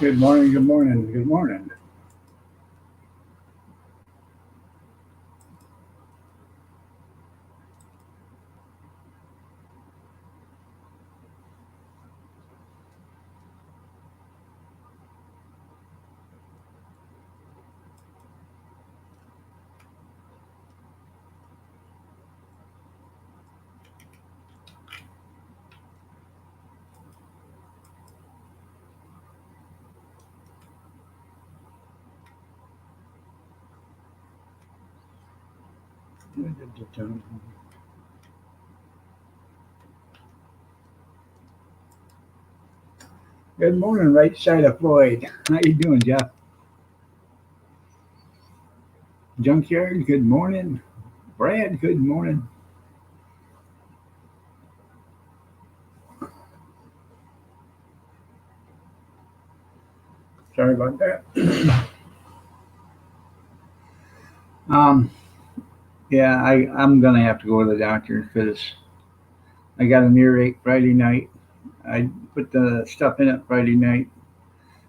Good morning, good morning, good morning. Good morning, right side of Floyd. How you doing, Jeff? Junkyard, good morning. Brad, good morning. Sorry about that. Um, yeah, I'm gonna have to go to the doctor because I got an earache Friday night. I put the stuff in it Friday night.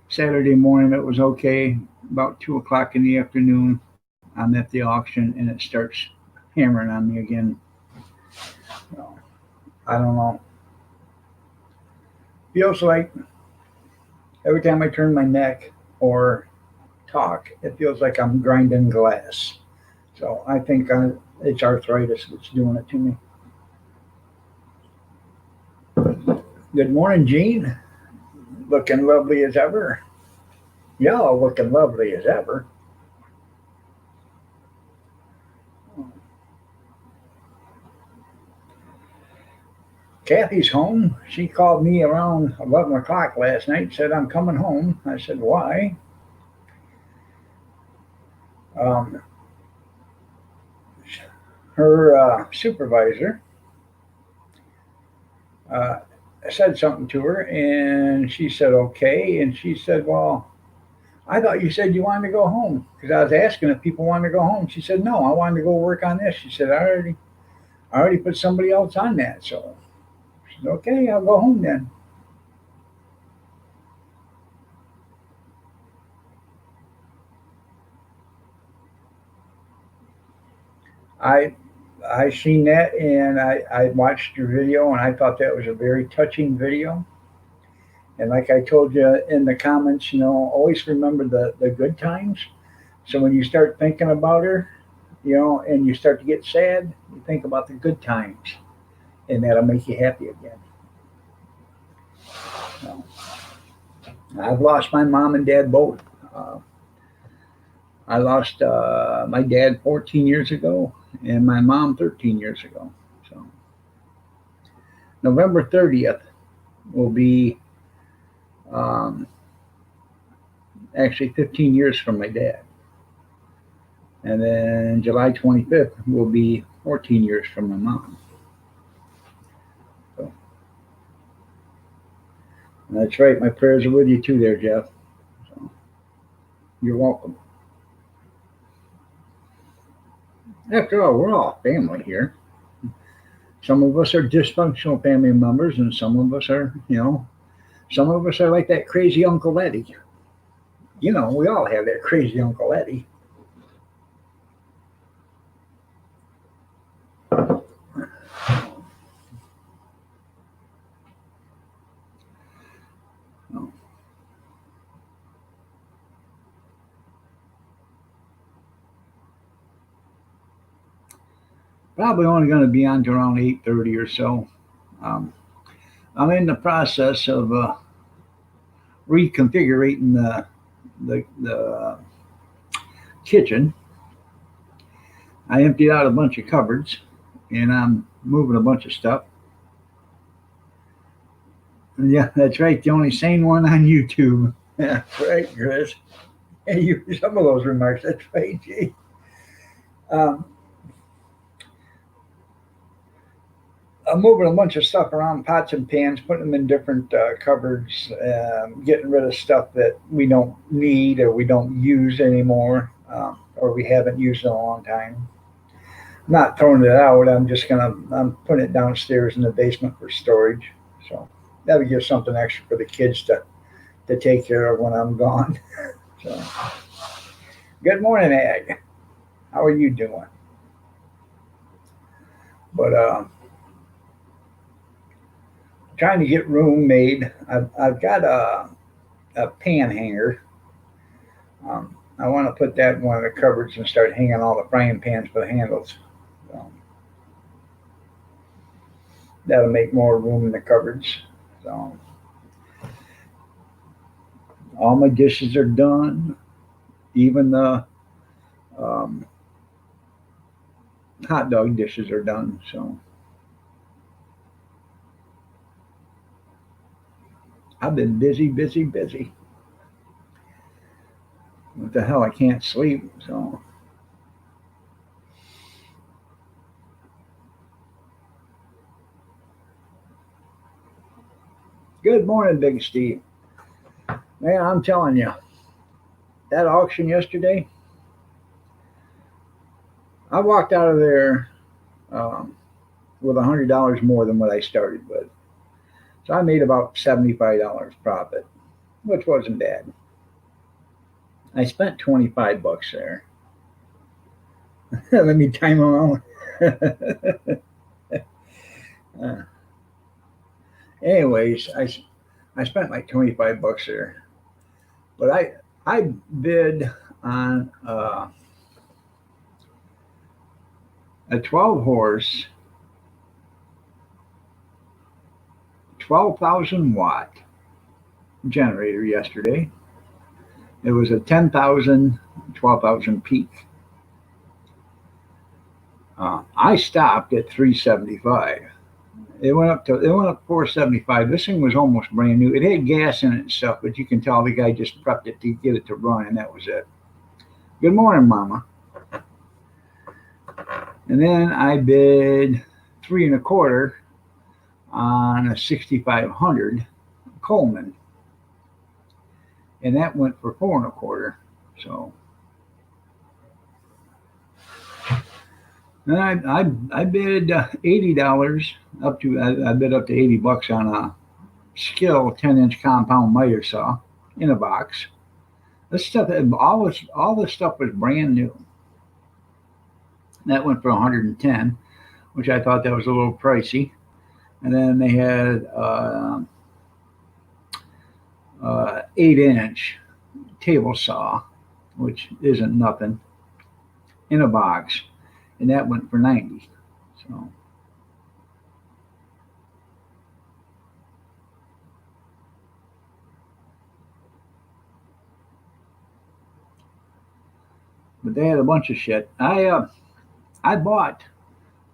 Saturday morning it was okay. About 2 o'clock in the afternoon, I'm at the auction and it starts hammering on me again. So, I don't know. Feels like every time I turn my neck or talk, it feels like I'm grinding glass. So I think it's arthritis that's doing it to me. Good morning, Gene. Looking lovely as ever. Y'all looking lovely as ever. Kathy's home. She called me around 11 o'clock last night, said, I'm coming home. I said, why? Um, her supervisor uh, said something to her, and she said, okay. And she said, well, I thought you said you wanted to go home because I was asking if people wanted to go home. She said, no, I wanted to go work on this. She said, I already put somebody else on that. So she said, okay, I'll go home then. I I seen that and I watched your video and I thought that was a very touching video. And like I told you in the comments, always remember the good times. So when you start thinking about her, and you start to get sad, you think about the good times, and that'll make you happy again. So, I've lost my mom and dad both. Uh, I lost my dad 14 years ago and my mom 13 years ago. So November 30th will be um, actually 15 years from my dad. And then July 25th will be 14 years from my mom. So that's right. My prayers are with you too, there, Jeff. So you're welcome. After all, we're all family here. Some of us are dysfunctional family members, and some of us are, some of us are like that crazy Uncle Eddie. We all have that crazy Uncle Eddie. So, probably only going to be on to around 8:30 or so. Um, I'm in the process of reconfiguring the kitchen. I emptied out a bunch of cupboards, and I'm moving a bunch of stuff. Yeah, that's right. The only sane one on YouTube. Yeah, that's right, Chris. And you some of those remarks. That's right, Gee. Um, I'm moving a bunch of stuff around, pots and pans, putting them in different cupboards, getting rid of stuff that we don't need or we don't use anymore, or we haven't used in a long time. Not throwing it out. I'm putting it downstairs in the basement for storage. So that would give something extra for the kids to to take care of when I'm gone. So, good morning, Ag. How are you doing? But trying to get room made. I've got a pan hanger. I want to put that in one of the cupboards and start hanging all the frying pans with handles. So, that'll make more room in the cupboards. So all my dishes are done. Even the um, hot dog dishes are done. So I've been busy, busy, busy. What the hell? I can't sleep. So good morning, Big Steve. Man, I'm telling you, that auction yesterday, I walked out of there um, with $100 more than what I started with. So I made about $75 profit, which wasn't bad. I spent $25 there. Let me time them out. uh, anyways, I spent like $25 there, but I bid on a 12 horse, 12,000 watt generator yesterday. It was a 10,000, 12,000 peak. I stopped at 375. It went up 475. This thing was almost brand new. It had gas in it and stuff, but you can tell the guy just prepped it to get it to run, and that was it. Good morning, Mama. And then I bid three and a quarter on a 6500 Coleman, and that went for four and a quarter. So, and I bid $80 up to I bid up to $80 on a Skill 10-inch compound miter saw in a box. This stuff, all this stuff was brand new. That went for 110, which I thought that was a little pricey. And then they had 8-inch table saw, which isn't nothing, in a box, and that went for 90. So, but they had a bunch of shit. I bought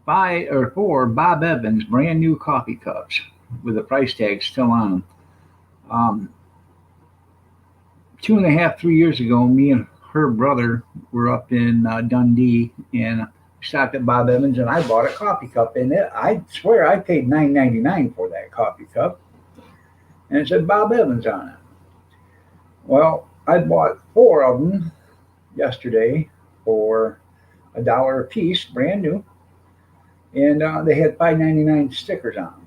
five or four Bob Evans brand new coffee cups with the price tag still on them. Um, 2.5, 3 years ago, me and her brother were up in Dundee and stopped at Bob Evans, and I bought a coffee cup. And I swear I paid $9.99 for that coffee cup, and it said Bob Evans on it. Well, I bought four of them yesterday for $1 a piece, brand new, and they had $5.99 stickers on them.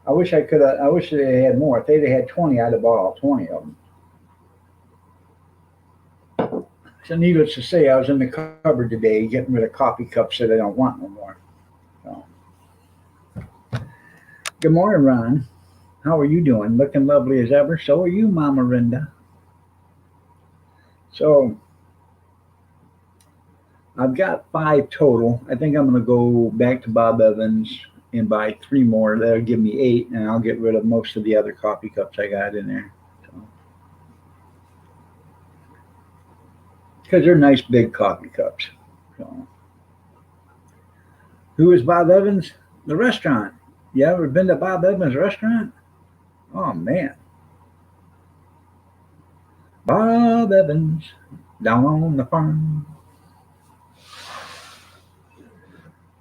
I wish I could. I wish they had more. If they'd had 20, I'd have bought all 20 of them. So, needless to say, I was in the cupboard today getting rid of coffee cups that I don't want no more. So, good morning, Ron. How are you doing? Looking lovely as ever. So are you, Mama Rinda. So, I've got five total. I think I'm going to go back to Bob Evans and buy three more. That'll give me eight, and I'll get rid of most of the other coffee cups I got in there. Because they're nice big coffee cups. So, who is Bob Evans? The restaurant. You ever been to Bob Evans restaurant? Oh man, Bob Evans down on the farm.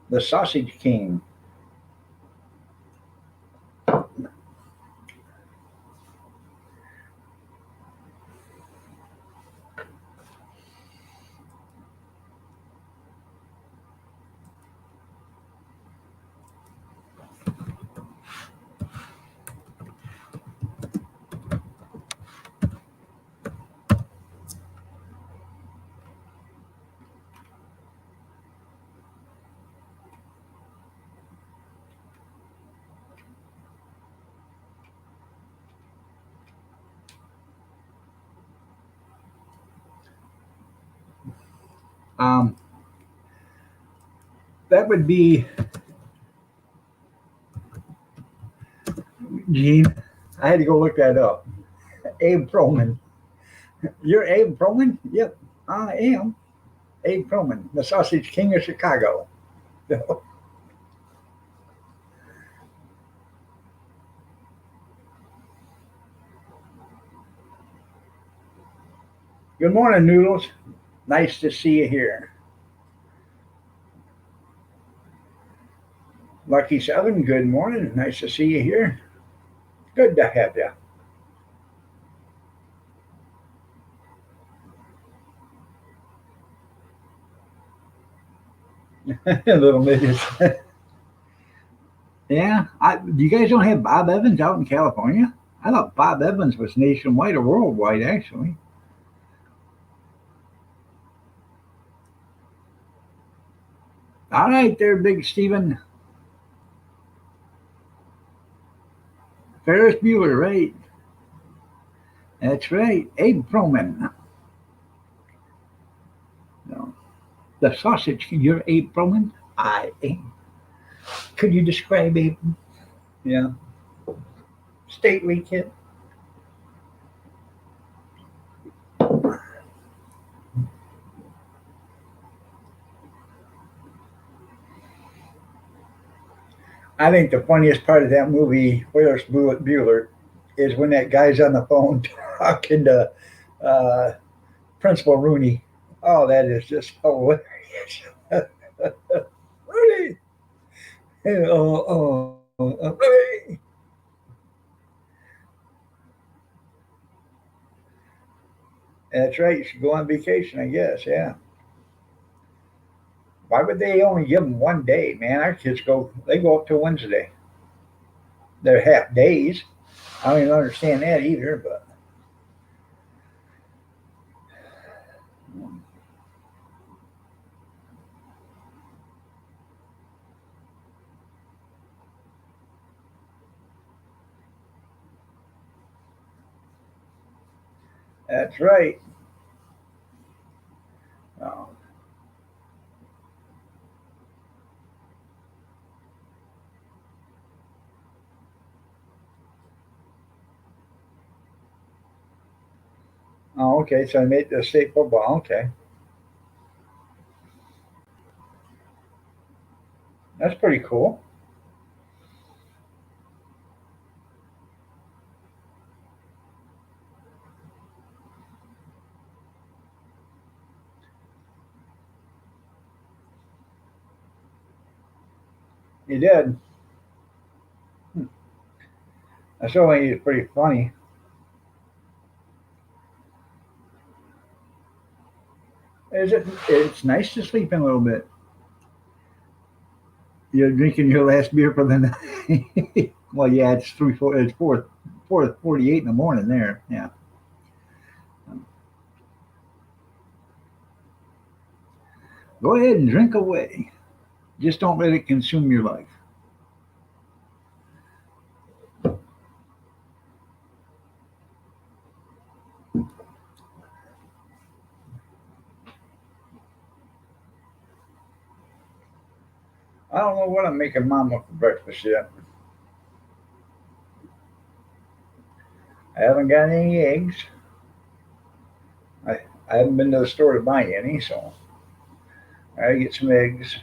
The Sausage King. Um, that would be Gene. I had to go look that up. Abe Proman. You're Abe Proman? Yep, I am Abe Proman, the Sausage King of Chicago. Good morning, Noodles. Nice to see you here. Lucky Seven, good morning. Nice to see you here. Good to have you. Little midgets. Yeah. You guys don't have Bob Evans out in California? I thought Bob Evans was nationwide or worldwide, actually. All right, there, Big Steven. Ferris Bueller, right? That's right. Abe Proman. No. The Sausage King. You're Abe Proman? I am. Could you describe Abe? Yeah. Stately kid. I think the funniest part of that movie, Ferris Bueller, is when that guy's on the phone talking to uh, Principal Rooney. Oh, that is just hilarious. Rooney! Rooney! That's right. You should go on vacation, I guess. Yeah. Why would they only give them one day, man? Our kids go up to Wednesday. They're half days. I don't even understand that either, but that's right. Oh, oh, okay. So I made the state football. Okay. That's pretty cool. You did. Hmm. I still think it's pretty funny. Is it? It's nice to sleep in a little bit. You're drinking your last beer for the night. Well, yeah, it's 3 4. It's 4:48 in the morning there. Yeah. Go ahead and drink away. Just don't let it consume your life. I don't know what I'm making Mama for breakfast yet. I haven't got any eggs. I, I haven't been to the store to buy any, so I get some eggs.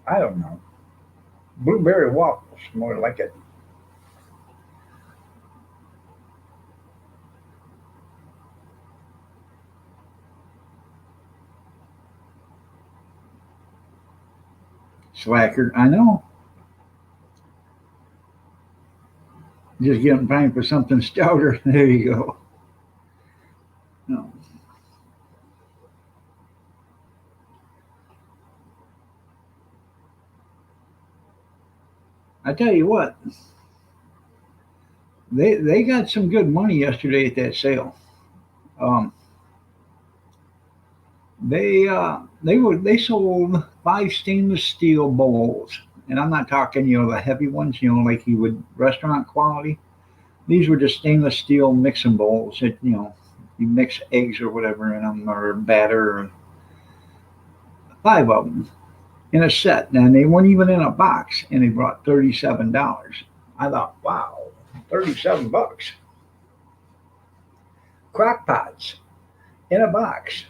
I don't know. Blueberry waffles, more like it. Slacker. I know. Just getting time for something stouter. There you go. No. I tell you what, they got some good money yesterday at that sale. Um, they sold 5 stainless steel bowls, and I'm not talking the heavy ones, like you would restaurant quality. These were just stainless steel mixing bowls that you mix eggs or whatever in them or batter. 5 of them in a set, and they weren't even in a box, and they brought $37. I thought, wow, 37 bucks. Crock pots in a box,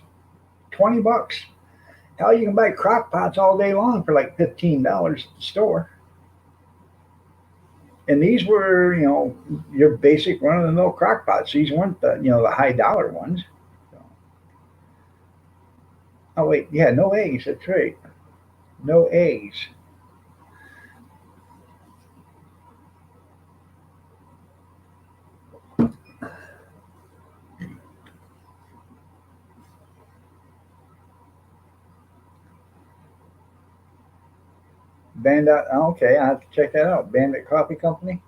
20 bucks. Hell, you can buy crock pots all day long for like $15 at the store. And these were, your basic run of the mill crock pots. These weren't the high dollar ones. So, oh wait, yeah, no eggs. That's right, no eggs. Bandit. Okay, I have to check that out. Bandit Coffee Company.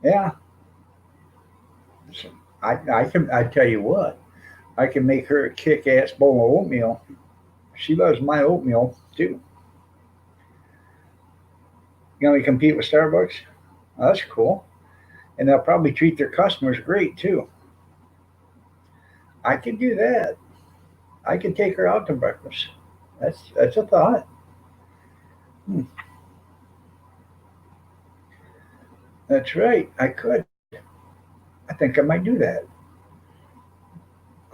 Yeah, so I can. I tell you what, I can make her a kick-ass bowl of oatmeal. She loves my oatmeal too. You want to compete with Starbucks? Oh, that's cool. And they'll probably treat their customers great too. I could do that. I could take her out to breakfast. That's a thought. Hmm, that's right. I could. I think I might do that.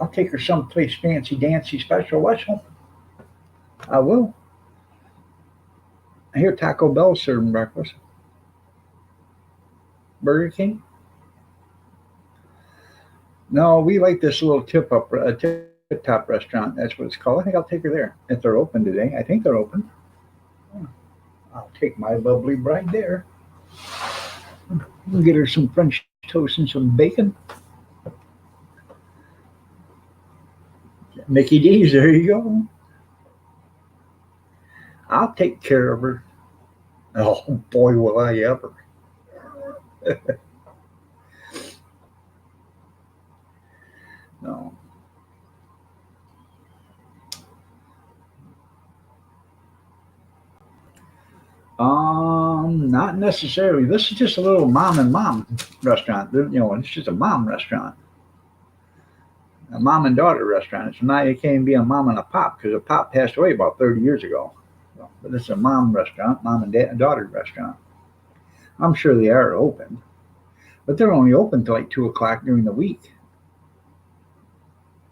I'll take her someplace fancy dancy special. Whistle. I will. I hear Taco Bell serving breakfast. Burger King. No, we like this little tip top restaurant. That's what it's called. I think I'll take her there if they're open today. I think they're open. I'll take my lovely bride there. We'll get her some French toast and some bacon. Mickey D's. There you go. I'll take care of her. Oh boy, will I ever. No. Not necessarily. This is just a little mom and mom restaurant. It's just a mom restaurant, a mom and daughter restaurant. It's not. It can't be a mom and a pop because a pop passed away about 30 years ago. So, but it's a mom restaurant, mom and daughter restaurant. I'm sure they are open, but they're only open till like 2 o'clock during the week.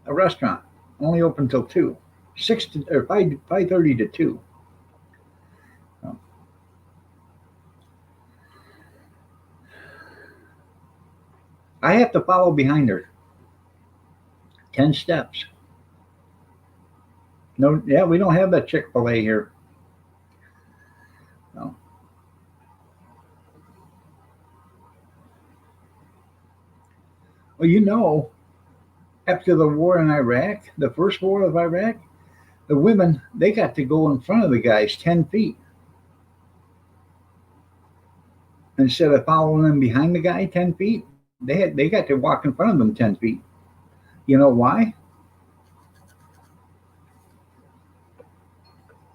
A restaurant only open till 2, 5:30 to 2. So, I have to follow behind her 10 steps. No, yeah, we don't have that Chick-fil-A here. No. Well, after the war in Iraq, the first war of Iraq, the women they got to go in front of the guys 10 feet instead of following them behind the guy 10 feet. They got to walk in front of them 10 feet. You know why?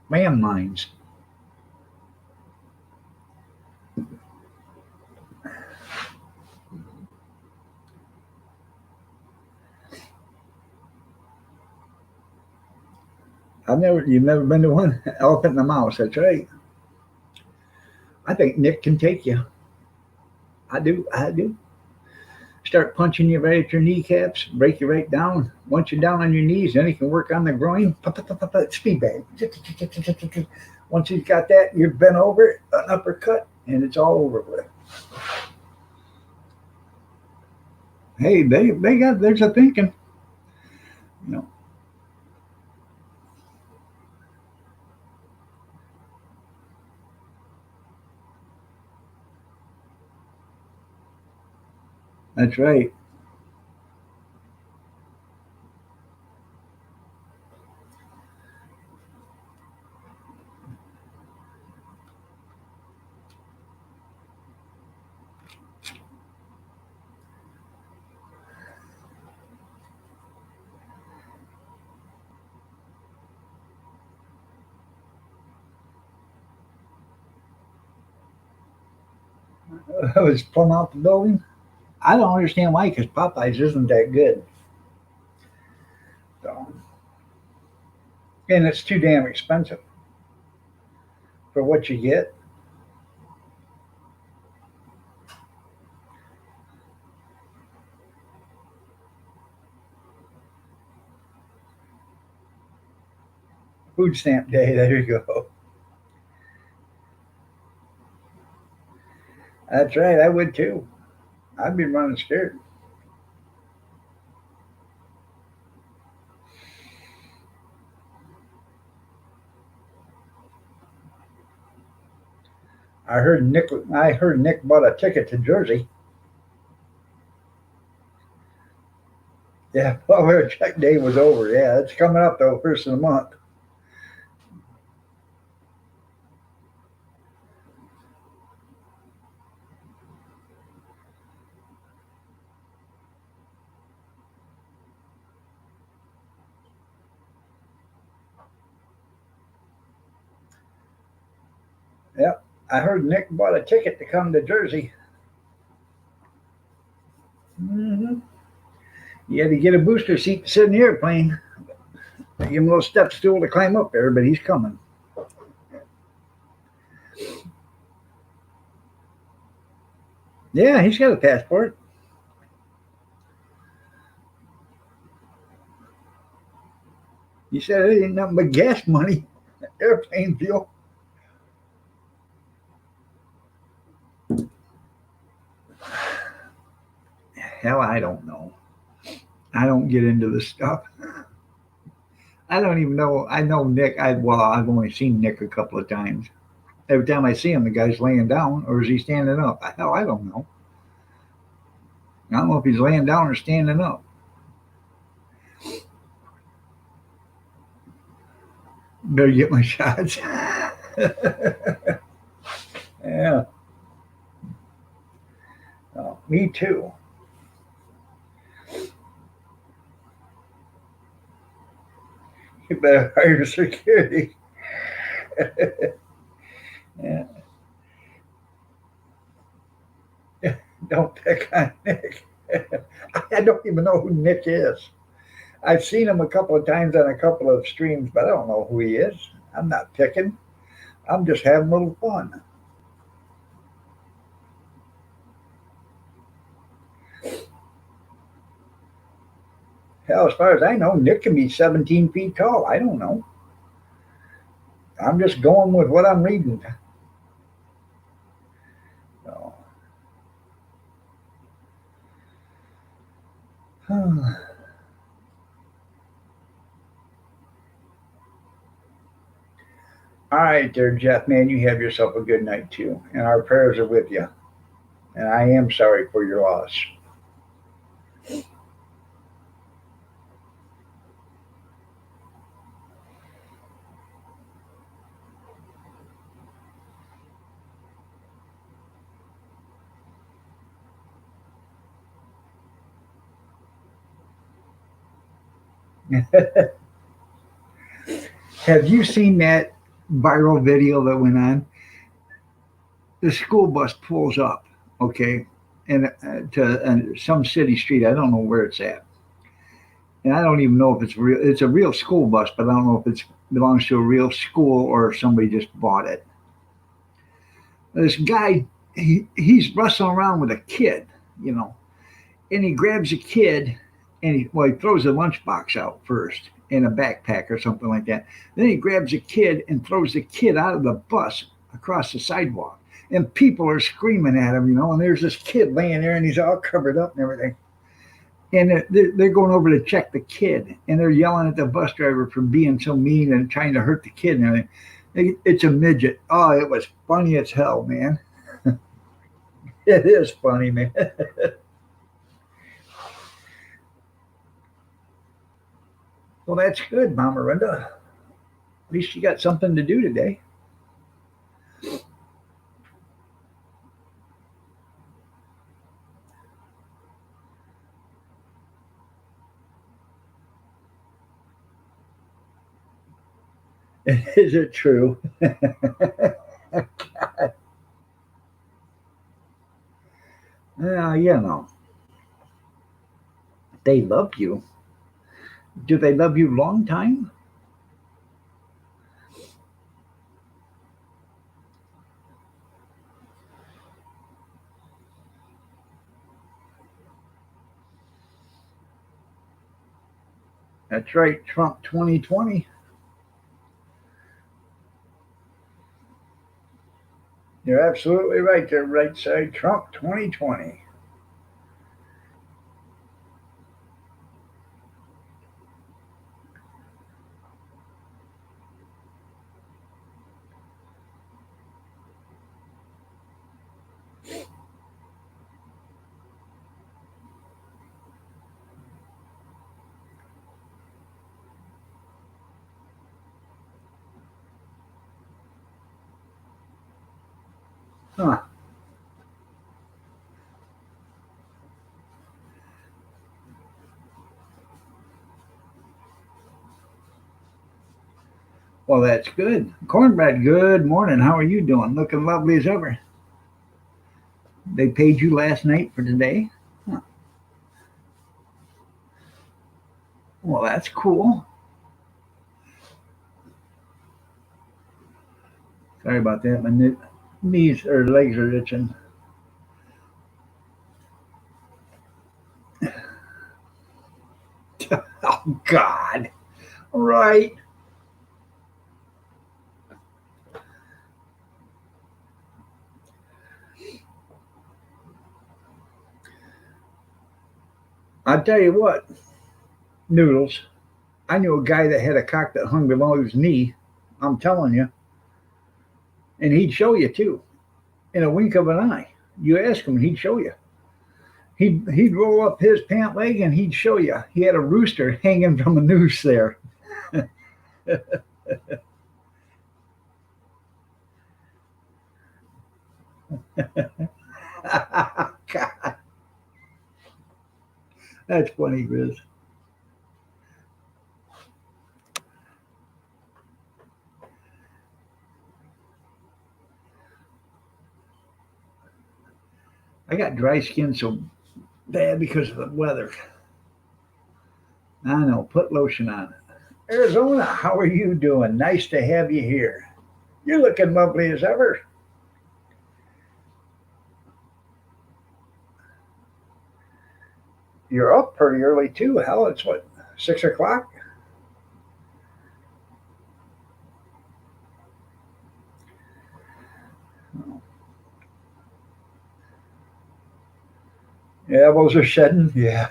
Landmines. You've never been to one? Elephant and a mouse. That's right. I think Nick can take you. I do. I do. Start punching you right at your kneecaps, break you right down. Once you're down on your knees, then he can work on the groin. Speed bag. Once he's got that, you're bent over, an uppercut, and it's all over with. Hey, they got there's a thinking. You know, that's right. was plumb out the building. I don't understand why, because Popeyes isn't that good. So, and it's too damn expensive for what you get. Food stamp day. There you go. That's right. I would too. I'd be running scared. I heard Nick bought a ticket to Jersey. Yeah, well, our check day was over. Yeah, it's coming up though, first of the month. Yep. I heard Nick bought a ticket to come to Jersey. Hmm. He had to get a booster seat to sit in the airplane. Give him a little step stool to climb up there, but he's coming. Yeah, he's got a passport. He said it ain't nothing but gas money, airplane fuel. Hell, I don't know. I don't get into this stuff. I don't even know. I know Nick. I've only seen Nick a couple of times. Every time I see him, the guy's laying down or is he standing up? Hell, I don't know. I don't know if he's laying down or standing up. Better get my shots. Yeah. Oh, me too. You better hire security. Yeah. Don't pick on Nick. I don't even know who Nick is. I've seen him a couple of times on a couple of streams, but I don't know who he is. I'm not picking. I'm just having a little fun. Hell, as far as I know, Nick can be 17 feet tall. I don't know. I'm just going with what I'm reading. So, all right, there, Jeff, man, you have yourself a good night too. And our prayers are with you. And I am sorry for your loss. Have you seen that viral video that went on? The school bus pulls up, okay, and to some city street. I don't know where it's at, and I don't even know if it's real. It's a real school bus, but I don't know if it belongs to a real school or if somebody just bought it. This guy, he's wrestling around with a kid, you know, and he grabs a kid, and he throws a lunchbox out first in a backpack or something like that. Then he grabs a kid and throws the kid out of the bus across the sidewalk. And people are screaming at him, you know, and there's this kid laying there and he's all covered up and everything. And they're going over to check the kid, and they're yelling at the bus driver for being so mean and trying to hurt the kid and everything. It's a midget. Oh, it was funny as hell, man. It is funny, man. Well, that's good, Mama Linda. At least you got something to do today. Is it true? You know, they love you. Do they love you long time? That's right, Trump 2020. You're absolutely right there, right side. Trump 2020. Huh. Well, that's good. Cornbread, good morning. How are you doing? Looking lovely as ever. They paid you last night for today? Huh. Well, that's cool. Sorry about that. My knees or legs are itching. Oh, God. Right. I'll tell you what, Noodles. I knew a guy that had a cock that hung below his knee. I'm telling you. And he'd show you, too, in a wink of an eye. You ask him, and he'd show you. He'd roll up his pant leg and he'd show you. He had a rooster hanging from a noose there. God, that's funny, Grizz. I got dry skin so bad because of the weather. I know. Put lotion on it. Arizona, how are you doing? Nice to have you here. You're looking lovely as ever. You're up pretty early too. Hell, it's what, 6 o'clock? Yeah, those are shedding. Yeah.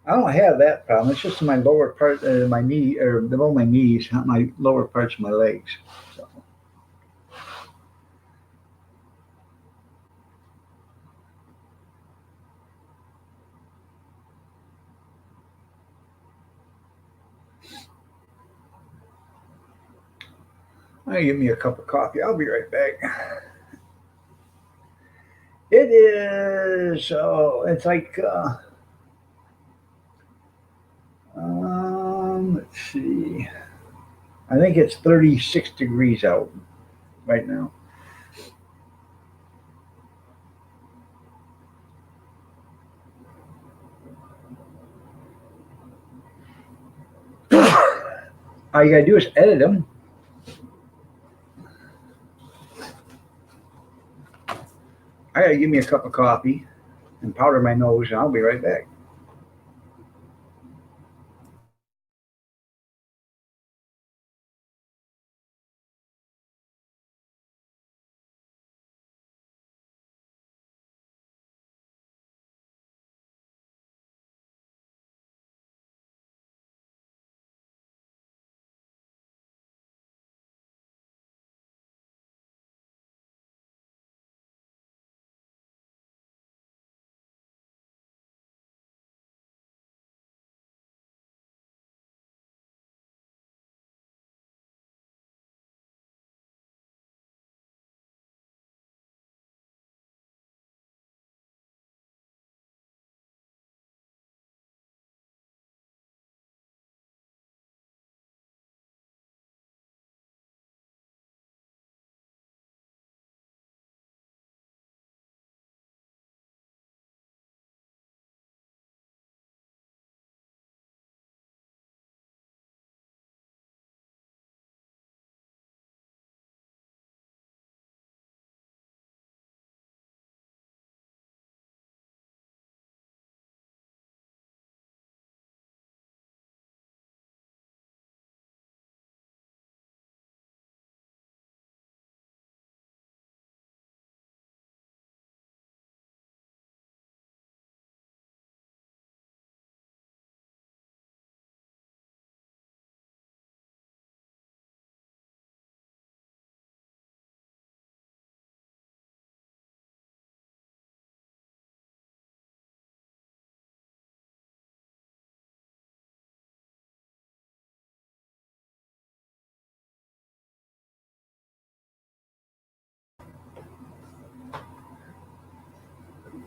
I don't have that problem. It's just in my lower part, my knee, or below my knees, not my lower parts of my legs. So give me a cup of coffee. I'll be right back. It is. Oh, it's like. Let's see. I think it's 36 degrees out right now. All you gotta do is edit them. I gotta give me a cup of coffee and powder my nose, and I'll be right back.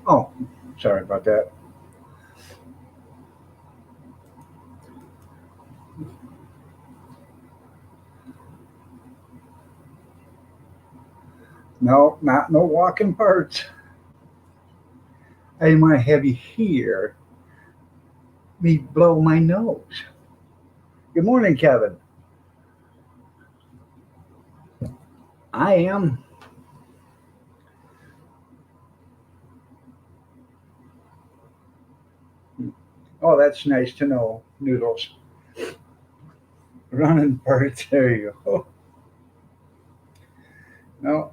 Oh, sorry about that. No, not no walking parts. I might have you hear me blow my nose. Good morning, Kevin. I am. Oh, that's nice to know. Noodles. Running parts. There you go. No,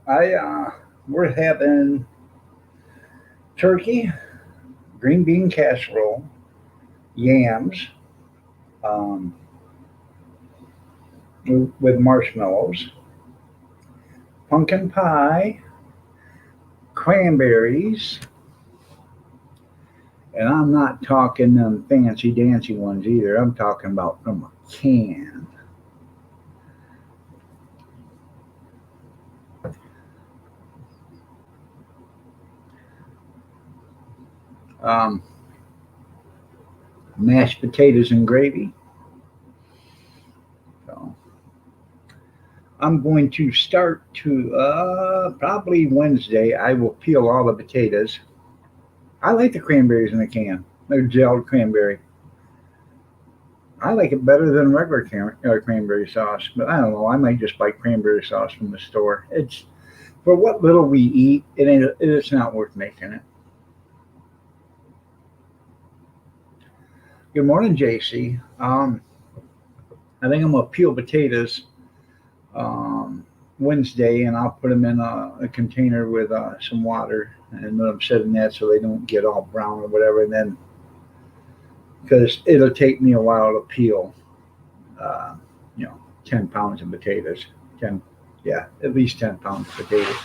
we're having turkey, green bean casserole, yams, um, with marshmallows, pumpkin pie, cranberries, and I'm not talking them fancy dancy ones either. I'm talking about from a can. Um, Mashed potatoes and gravy. So I'm going to start to probably Wednesday. I will peel all the potatoes. I like the cranberries in the can. They're gelled cranberry. I like it better than regular cranberry sauce, but I don't know. I might just buy cranberry sauce from the store. It's for what little we eat. It's not worth making it. Good morning, JC. I think I'm gonna peel potatoes um, Wednesday, and I'll put them in a container with some water, and let them sit in that so they don't get all brown or whatever. And then, because it'll take me a while to peel, uh, 10 pounds of potatoes. 10, yeah, at least 10 pounds of potatoes.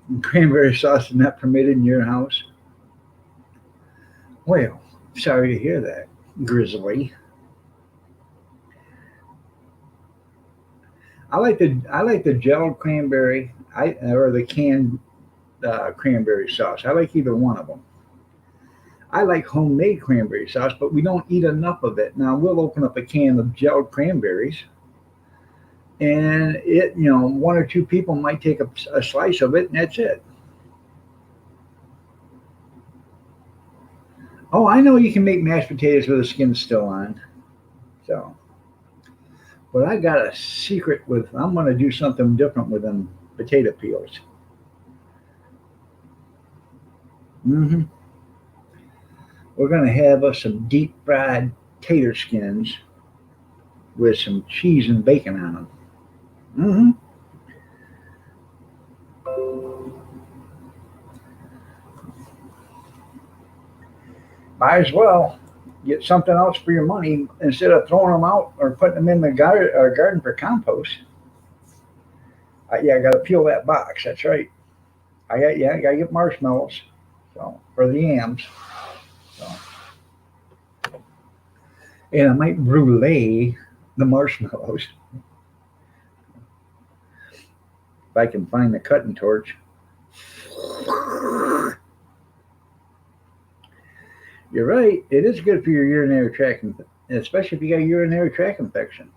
And cranberry sauce is not permitted in your house. Well, sorry to hear that, Grizzly. I like the gelled cranberry. Or the canned cranberry sauce. I like either one of them. I like homemade cranberry sauce, but we don't eat enough of it. Now we'll open up a can of gelled cranberries, and one or two people might take a slice of it, and that's it. Oh, I know you can make mashed potatoes with the skin still on. So, but I got a secret with. I'm going to do something different with them potato peels. hmm We're going to have us some deep fried tater skins with some cheese and bacon on them. hmm Might as well get something else for your money instead of throwing them out or putting them in the garden for compost. Yeah, I got to peel that box. That's right. I got to get marshmallows. So for the yams. So, and I might brulee the marshmallows if I can find the cutting torch. You're right. It is good for your urinary tract, especially if you got a urinary tract infection.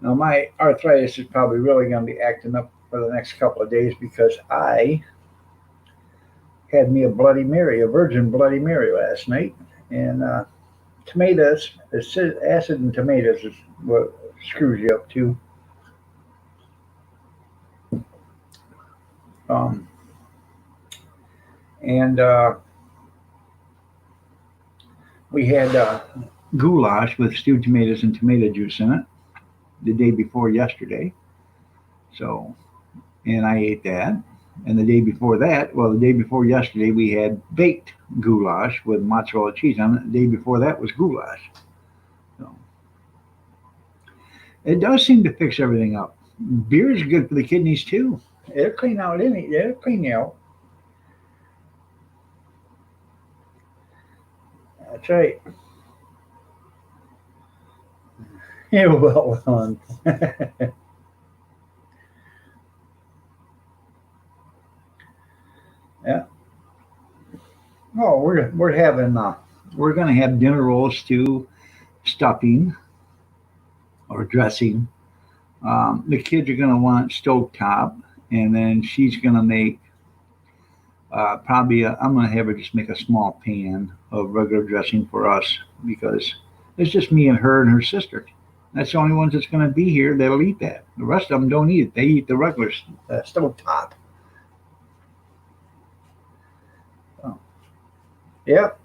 Now, my arthritis is probably really going to be acting up for the next couple of days because I had me a Bloody Mary, a Virgin Bloody Mary last night, and tomatoes, acid in tomatoes is what screws you up too. Um, and we had goulash with stewed tomatoes and tomato juice in it the day before yesterday. So, and I ate that. And the day before that, well, the day before yesterday, we had baked goulash with mozzarella cheese on it. The day before that was goulash. It does seem to fix everything up. Beer is good for the kidneys too. It'll clean out any. It'll clean you out. That's right. You're well done. Yeah. Oh, we're gonna have dinner rolls too, stuffing or dressing. The kids are gonna want stovetop, and then she's gonna make probably. I'm gonna have her just make a small pan of regular dressing for us because it's just me and her and her sister. That's the only ones that's gonna be here that'll eat that. The rest of them don't eat it. They eat the regular stovetop. Oh. Yep.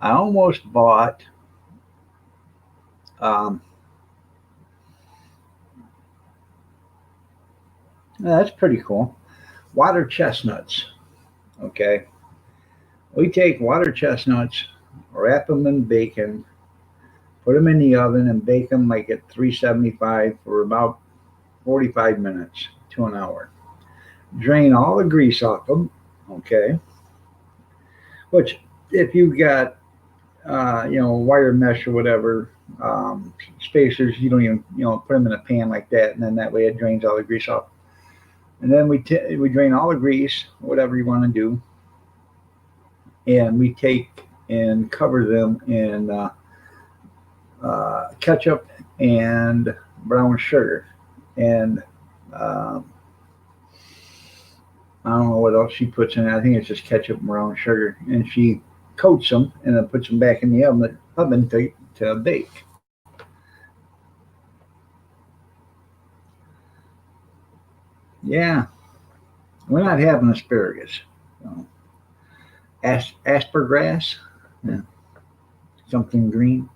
I almost bought. Um, that's pretty cool. Water chestnuts. Okay, we take water chestnuts, wrap them in bacon, put them in the oven, and bake them like at 375 for about 45 minutes to an hour. Drain all the grease off them. Okay, which if you've got wire mesh or whatever spacers, you don't even put them in a pan like that, and then that way it drains all the grease off. And then we drain all the grease, whatever you want to do, and we take and cover them in ketchup and brown sugar. And I don't know what else she puts in it. I think it's just ketchup and brown sugar. And she coats them and then puts them back in the oven to bake. Yeah, we're not having asparagus. So, aspergrass, yeah, something green.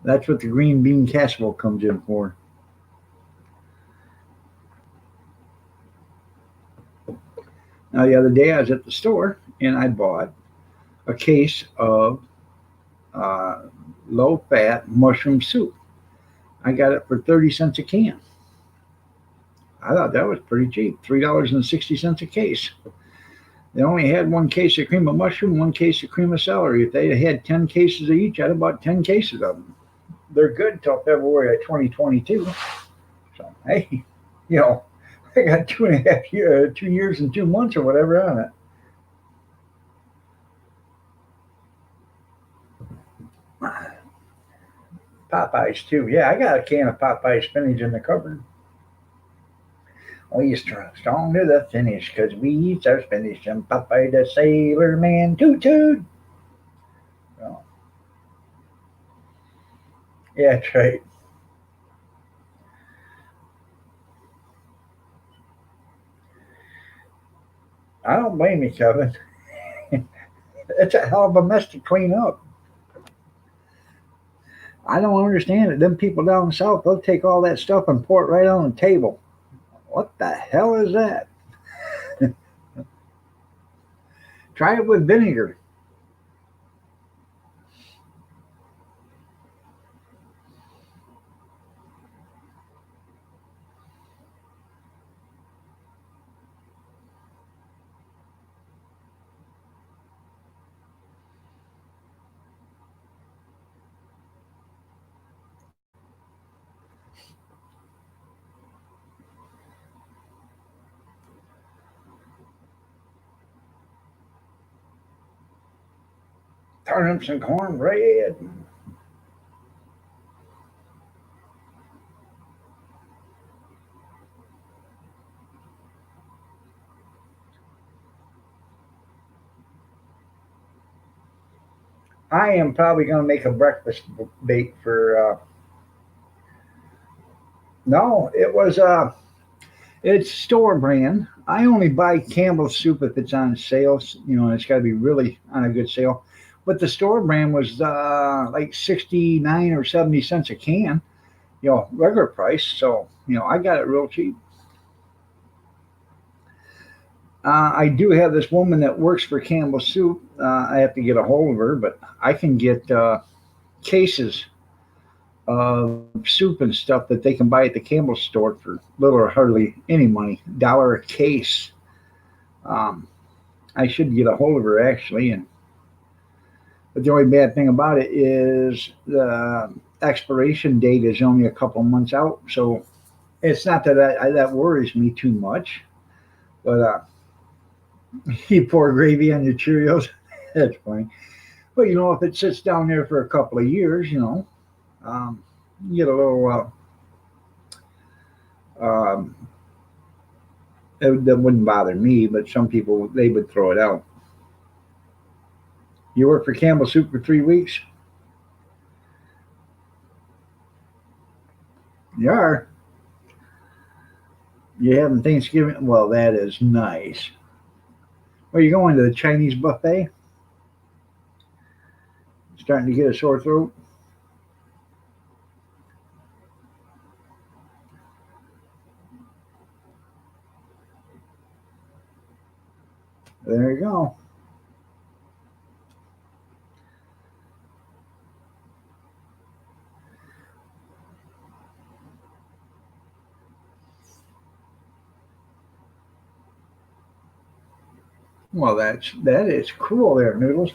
That's what the green bean casserole comes in for. Now, the other day I was at the store and I bought a case of uh, low fat mushroom soup. I got it for 30 cents a can. I thought that was pretty cheap, $3.60 a case. They only had one case of cream of mushroom, one case of cream of celery. If they had 10 cases of each, I'd have bought 10 cases of them. They're good till February of 2022. So, hey, you know, I got 2 years and 2 months or whatever on it. Popeyes too. Yeah, I got a can of Popeye spinach in the cupboard. We strong to the finish because we eat our spinach and Popeye the Sailor Man toot toot. So, yeah, that's right. I don't blame you, Kevin. It's a hell of a mess to clean up. I don't understand it. Them people down south, they'll take all that stuff and pour it right on the table. What the hell is that? Try it with vinegar. Turnips and cornbread. I am probably going to make a breakfast bake for. No, it's store brand. I only buy Campbell's soup if it's on sale. It's got to be really on a good sale. But the store brand was like 69 or 70 cents a can. regular price. So, I got it real cheap. I do have this woman that works for Campbell Soup. I have to get a hold of her, but I can get cases of soup and stuff that they can buy at the Campbell store for little or hardly any money, dollar a case. Um, I should get a hold of her actually, and but the only bad thing about it is the expiration date is only a couple months out. So it's not that that worries me too much, but you pour gravy on your Cheerios. That's funny. But if it sits down there for a couple of years, um, you get a little. Um, that wouldn't bother me, but some people they would throw it out. You work for Campbell Soup for 3 weeks. You are. You having Thanksgiving? Well, that is nice. Are you going to the Chinese buffet? Starting to get a sore throat? There you go. Well, that is cool there, Noodles.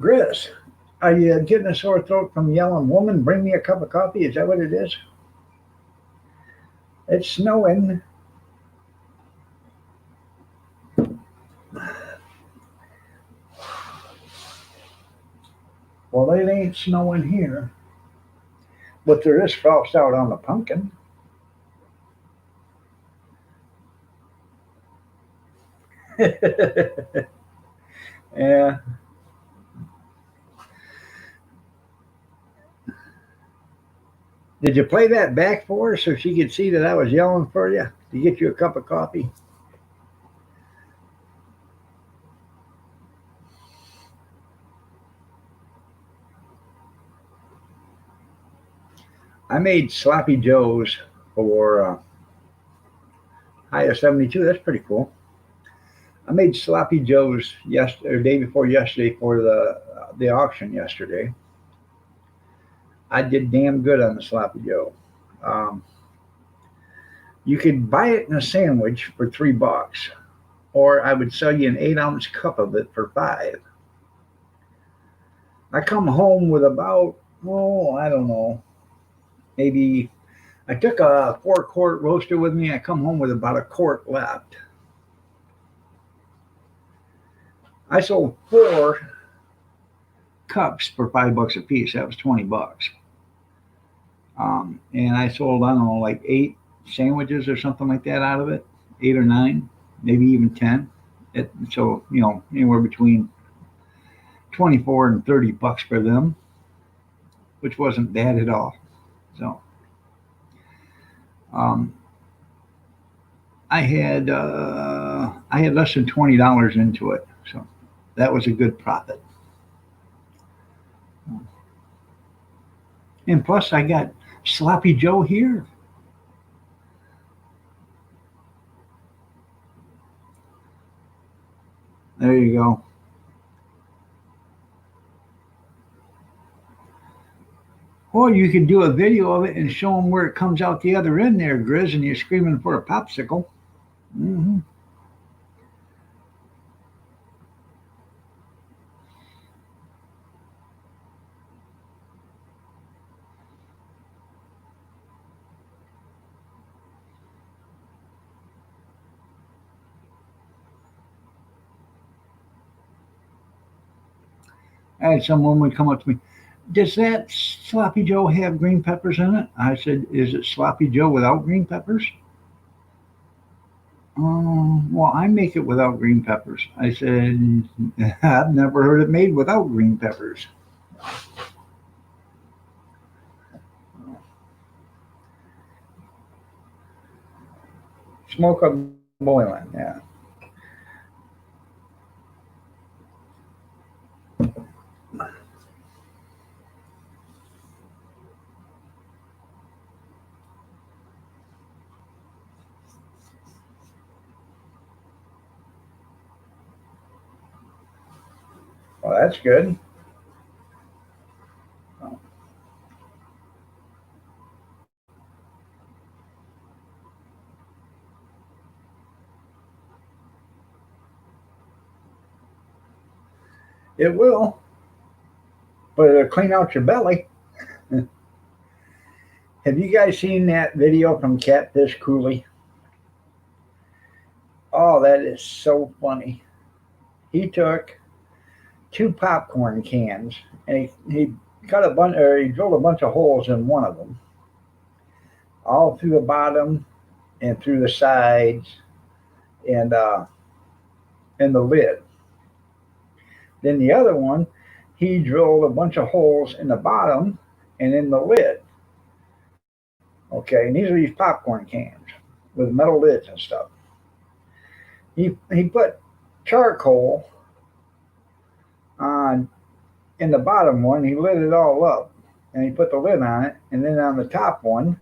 Gris, are you getting a sore throat from yelling, "Woman, bring me a cup of coffee"? Is that what it is? It's snowing. Well, it ain't snowing here, but there is frost out on the pumpkin. Yeah. Did you play that back for her so she could see that I was yelling for you to get you a cup of coffee? I made sloppy joes for high of 72. That's pretty cool. I made sloppy joes yesterday, or day before yesterday, for the auction yesterday. I did damn good on the sloppy joe. Um, you could buy it in a sandwich for $3, or I would sell you an 8-ounce cup of it for five. I come home with about, I don't know, maybe I took a 4-quart roaster with me. I come home with about a quart left. I sold 4 cups for $5 a piece. That was $20. And I sold, I don't know, like 8 sandwiches or something like that out of it, 8 or 9, maybe even 10. So anywhere between 24 and $30 for them, which wasn't bad at all. So um, I had less than $20 into it, so that was a good profit. And plus, I got Sloppy Joe here. There you go. Or you could do a video of it and show them where it comes out the other end there, Grizz, and you're screaming for a popsicle. Hmm. I had some woman come up to me. Does that Sloppy Joe have green peppers in it? I said, is it Sloppy Joe without green peppers? Well, I make it without green peppers. I said, I've never heard it made without green peppers. Smoke up boiling, yeah. Well, that's good. It will, but it'll clean out your belly. Have you guys seen that video from Catfish Cooley? Oh, that is so funny. He took two popcorn cans and he cut a bunch, or he drilled a bunch of holes in one of them, all through the bottom and through the sides and in the lid. Then the other one, he drilled a bunch of holes in the bottom and in the lid. Okay, and these are these popcorn cans with metal lids and stuff. He put charcoal on in the bottom one. He lit it all up, and he put the lid on it. And then on the top one,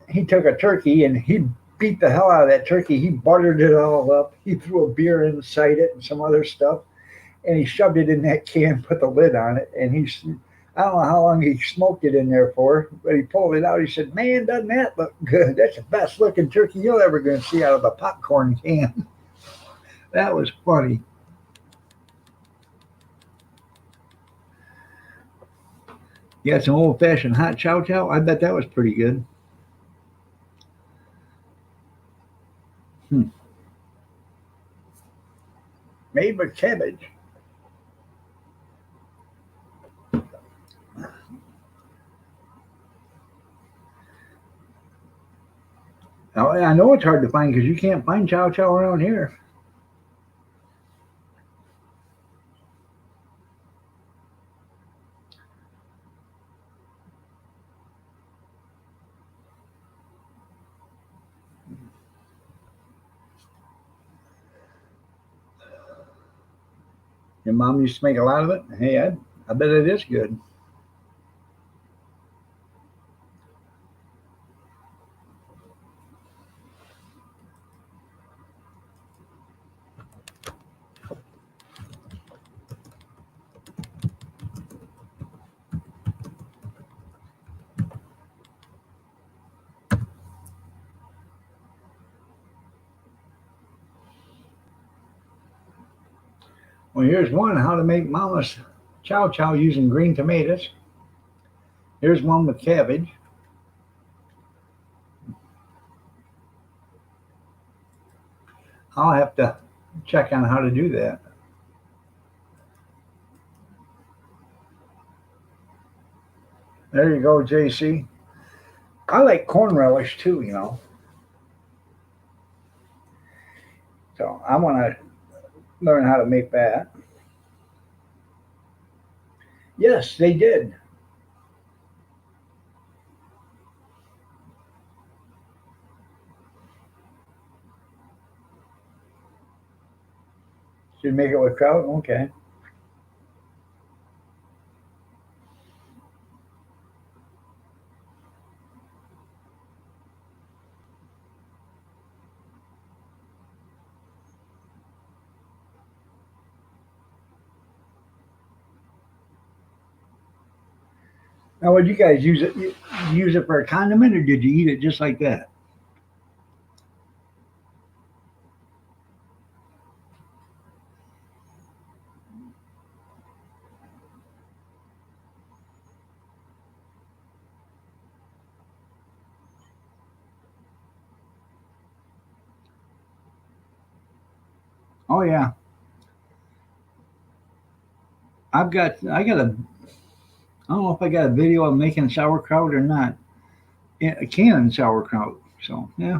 he took a turkey and he beat the hell out of that turkey. He buttered it all up. He threw a beer inside it and some other stuff, and he shoved it in that can, put the lid on it, and I don't know how long he smoked it in there for, but he pulled it out. He said, "Man, doesn't that look good? That's the best looking turkey you're ever going to see out of a popcorn can." That was funny. You got some old fashioned hot chow chow? I bet that was pretty good. Hmm. Made with cabbage. Now, I know it's hard to find because you can't find chow chow around here. Your mom used to make a lot of it. Hey, I bet it is good. Well, here's one how to make mama's chow chow using green tomatoes. Here's one with cabbage. I'll have to check on how to do that. There you go, JC. I like corn relish too, you know. So I want to learn how to make that. Yes, they did. Should make it with kraut? Okay. Now, would you guys use it? You use it for a condiment, or did you eat it just like that? Oh yeah, I got a I don't know if I got a video of making sauerkraut or not. Yeah, a can of sauerkraut. So yeah,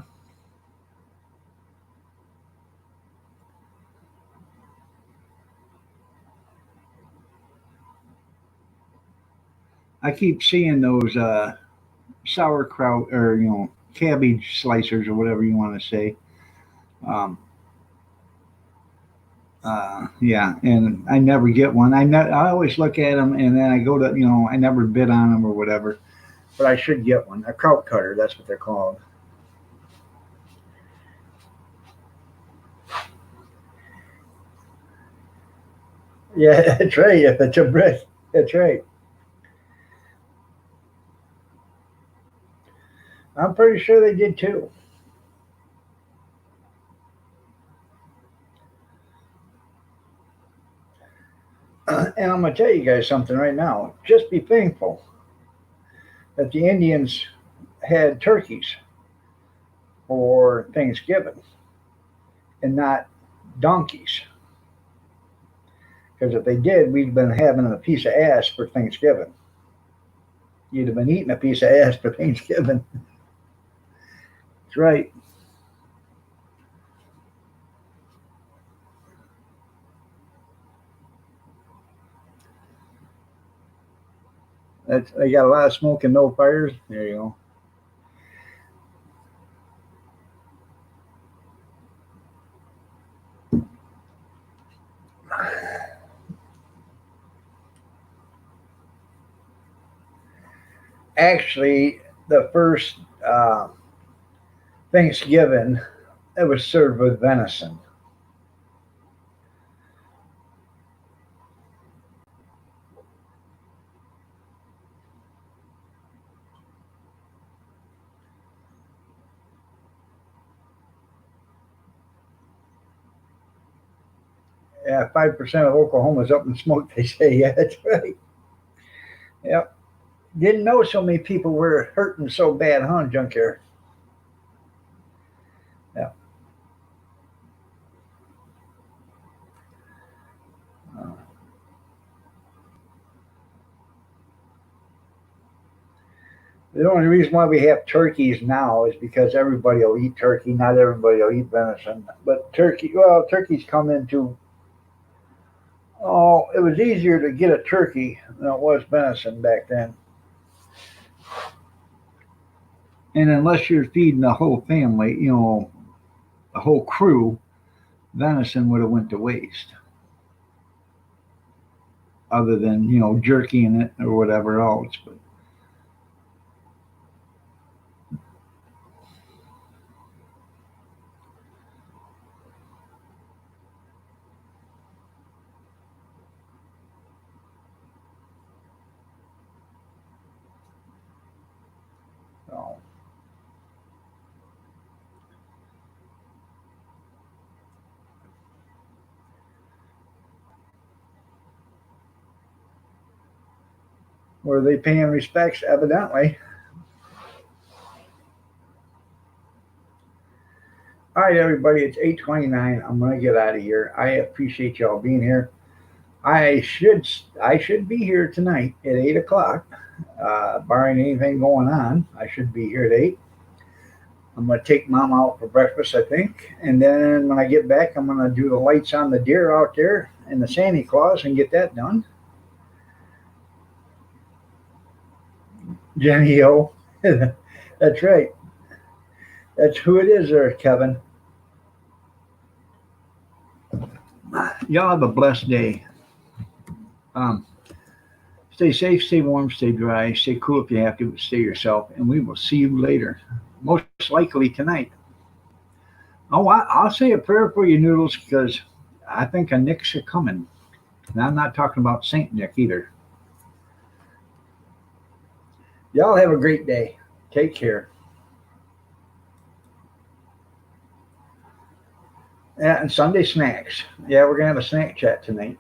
I keep seeing those sauerkraut or cabbage slicers or whatever you want to say. Um, yeah, and I never get one. I always look at them and then I go to I never bid on them or whatever. But I should get one. A kraut cutter, that's what they're called. Yeah, that's right. If it's a brick, that's right. I'm pretty sure they did too. And I'm gonna tell you guys something right now. Just be thankful that the Indians had turkeys for Thanksgiving and not donkeys. Because if they did, we'd have been having a piece of ass for Thanksgiving. You'd have been eating a piece of ass for Thanksgiving. That's right. They got a lot of smoke and no fires. There you go. Actually, the first Thanksgiving, it was served with venison. Yeah, 5% of Oklahoma's up in smoke. They say, yeah, that's right. Yep. Didn't know so many people were hurting so bad, huh, Junkyard? Yeah. Uh, the only reason why we have turkeys now is because everybody will eat turkey. Not everybody will eat venison, but turkey. Well, turkeys come into. Oh, it was easier to get a turkey than it was venison back then. And unless you're feeding the whole family, the whole crew, venison would have went to waste. Other than jerky in it or whatever else, but oh, were they paying respects? Evidently. All right, everybody, it's 8:29. I'm gonna get out of here. I appreciate y'all being here. I should I should be here tonight at 8 o'clock, barring anything going on. I should be here at 8. I'm gonna take Mom out for breakfast, I think, and then when I get back, I'm gonna do the lights on the deer out there and the Santa Claus and get that done. Jenny O, that's right. That's who it is, there, Kevin. Y'all have a blessed day. Um, Stay safe, stay warm, stay dry, stay cool if you have to, but stay yourself, and we will see you later. Most likely tonight. Oh, I'll say a prayer for you, Noodles, because I think a Nick's a coming. And I'm not talking about Saint Nick either. Y'all have a great day. Take care. Yeah, and Sunday snacks. Yeah, we're gonna have a snack chat tonight.